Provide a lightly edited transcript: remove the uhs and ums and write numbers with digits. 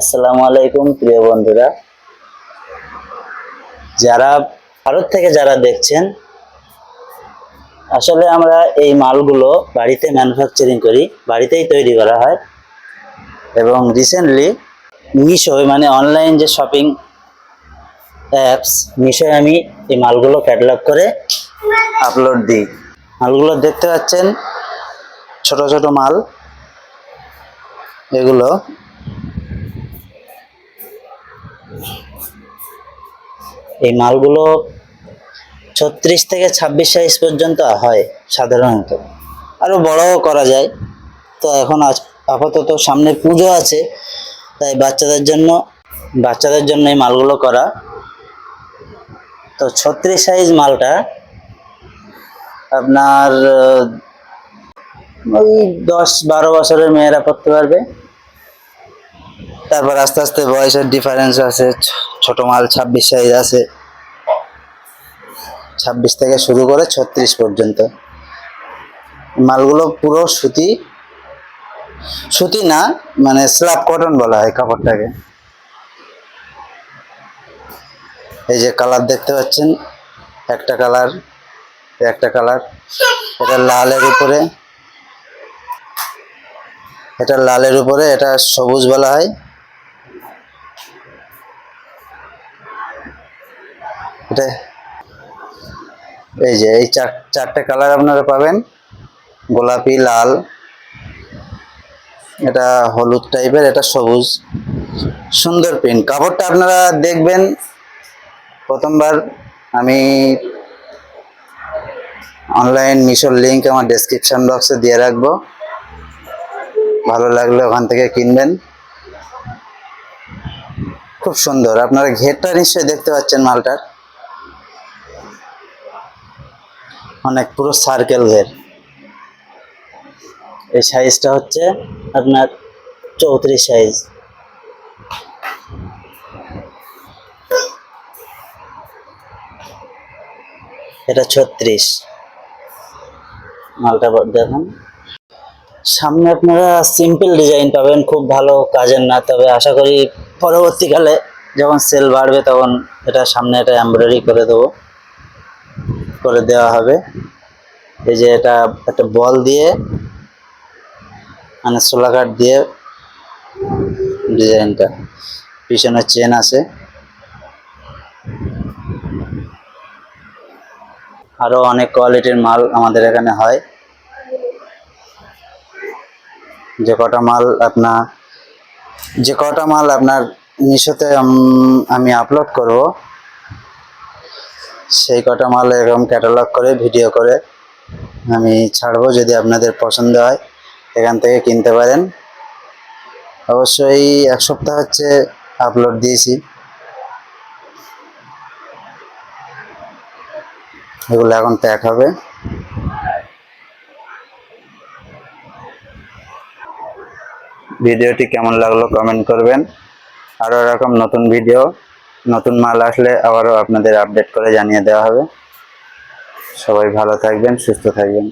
আসসালামু আলাইকুম প্রিয় বন্ধুরা, যারা ভারত থেকে যারা দেখছেন, আসলে আমরা এই মালগুলো বাড়িতে ম্যানুফ্যাকচারিং করি, বাড়িতেই তৈরি করা হয়। এবং রিসেন্টলি মিশোয় মানে অনলাইন যে শপিং অ্যাপস মিশোয় আমি এই মালগুলো ক্যাটালগ করে আপলোড দিই। মালগুলো দেখতে পাচ্ছেন, ছোট ছোট মাল। এগুলো এই মালগুলো 36 থেকে 26 সাইজ পর্যন্ত হয় সাধারণত, আরও বড়ও করা যায়। তো এখন আপাতত সামনে পুজো আছে, তাই বাচ্চাদের জন্য এই মালগুলো করা। তো 36 সাইজ মালটা আপনার ওই 10-12 বছরের মেয়েরা পড়তে পারবে। তারপর আস্তে আস্তে বয়সের ডিফারেন্স আছে, ছোট মাল 26 সাইজ আছে, 26 থেকে শুরু করে 36 পর্যন্ত। মালগুলো পুরো সুতি না, মানে স্ল্যাব কটন বলা হয় কাপড়টাকে। এই যে কালার দেখতে পাচ্ছেন, একটা কালার এটা লালের উপরে এটা সবুজ বলা হয়। এটা এই যে এই চারটে কালার আপনারা পাবেন, গোলাপি, লাল, এটা হলুদ টাইপের, এটা সবুজ। সুন্দর প্রিন্ট। কাপড়টা আপনারা দেখবেন প্রথমবার। আমি অনলাইন মিশোর লিঙ্ক আমার ডেসক্রিপশন বক্সে দিয়ে রাখবো, ভালো লাগলে ওখান থেকে কিনবেন। খুব সুন্দর। আপনারা ঘেরটা নিশ্চয়ই দেখতে পাচ্ছেন, মালটার অনেক পুরো সার্কেল ঘের। এই সাইজটা হচ্ছে আপনার 34 সাইজ। এটা 36। মালটা দেখুন। সামনে আপনারা সিম্পল ডিজাইন পাবেন, খুব ভালো কাজের না, তবে আশা করি পরবর্তীকালে যখন সেল বাড়বে তখন এটা সামনে এটা এমব্রয়ডারি করে দেওয়া হবে। এই যে এটা একটা বল দিয়ে মানে সোলা কাট দিয়ে ডিজাইনটা, পিছনে চেন আছে। আরো অনেক কোয়ালিটির মাল আমাদের এখানে হয়। যে কটা মাল আপনার মিশোতে আমি আপলোড করব, সেই কটা মাল এরকম ক্যাটালগ করে ভিডিও করে আমি ছাড়বো। যদি আপনাদের পছন্দ হয় এখান থেকে কিনতে পারেন। অবশ্যই এক সপ্তাহ হচ্ছে আপলোড দিয়েছি। এগুলো এখন প্যাক হবে। ভিডিওটি কেমন লাগলো কমেন্ট করবেন। আরও এরকম নতুন ভিডিও, নতুন মাল আসলে আবারও আপনাদের আপডেট করে জানিয়ে দেওয়া হবে। সবাই ভালো থাকবেন, সুস্থ থাকবেন।